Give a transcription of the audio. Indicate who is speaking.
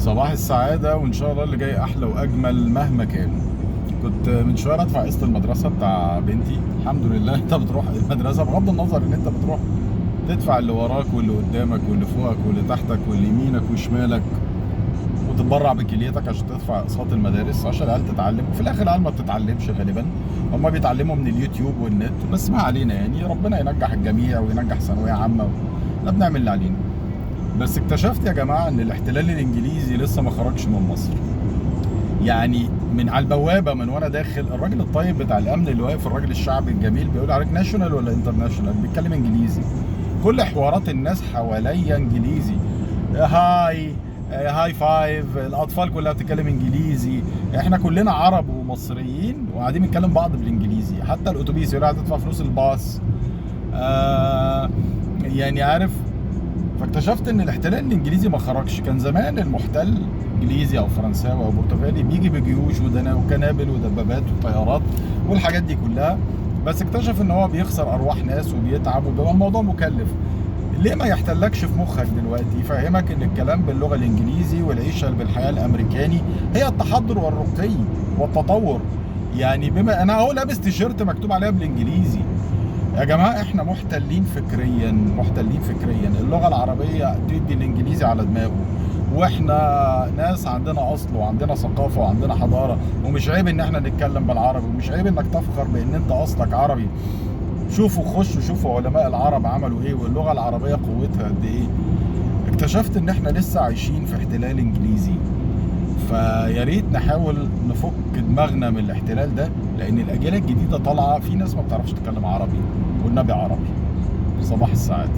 Speaker 1: صباح السعادة، وإن شاء الله اللي جاي أحلى وأجمل مهما كان. كنت من شوية أدفع قسط المدرسة بتاع بنتي. الحمد لله أنت بتروح المدرسة بغض النظر إن أنت بتروح تدفع اللي وراك واللي قدامك واللي فوقك واللي تحتك واللي يمينك وشمالك، وتتبرع بكليتك عشان تدفع اقساط المدارس عشان العيال تتعلم. وفي الاخر العيال ما بتتعلمش غالبا، هم بيتعلموا من اليوتيوب والنت. بس ما علينا، يعني ربنا ينجح الجميع وينجح ثانويه عامه، لا بنعمل اللي علينا. بس اكتشفت يا جماعه ان الاحتلال الانجليزي لسه ما خرجش من مصر. يعني من على البوابه من وانا داخل، الراجل الطيب بتاع الامن اللي واقف، الراجل الشعبي الجميل، بيقول عليك ناشونال ولا انترناشونال، بيتكلم انجليزي. كل حوارات الناس حواليا انجليزي. هاي، هاي فايف، الاطفال كلها بتتكلم انجليزي. احنا كلنا عرب ومصريين وقاعدين بنتكلم بعض بالانجليزي. حتى الاتوبيس يقول هتدفع فلوس الباص. يعني عارف. فاكتشفت ان الاحتلال الانجليزي ما خرجش. كان زمان المحتل انجليزي او فرنساوي او برتغالي بيجي بجيوش وكنابل ودبابات وطيارات والحاجات دي كلها، بس اكتشف ان هو بيخسر ارواح ناس وبيتعب وبيبقى الموضوع مكلف. ليه ما يحتلكش في مخك دلوقتي يفهمك ان الكلام باللغه الانجليزي والعيشه بالحياه الامريكاني هي التحضر والرقي والتطور؟ يعني بما انا اهو لابس تيشيرت مكتوب عليها بالانجليزي. يا جماعه احنا محتلين فكريا، محتلين فكريا. اللغه العربيه تدي الانجليزي على دماغه، واحنا ناس عندنا اصل وعندنا ثقافه وعندنا حضاره، ومش عيب ان احنا نتكلم بالعربي، ومش عيب انك تفخر بان انت اصلك عربي. شوفوا علماء العرب عملوا ايه، واللغه العربيه قوتها قد ايه. اكتشفت ان احنا لسه عايشين في احتلال انجليزي. فيا ريت نحاول نفك دماغنا من الاحتلال ده، لان الاجيال الجديده طالعه في ناس ما بتعرفش تتكلم عربي، والنبي عربي. صباح السعاده.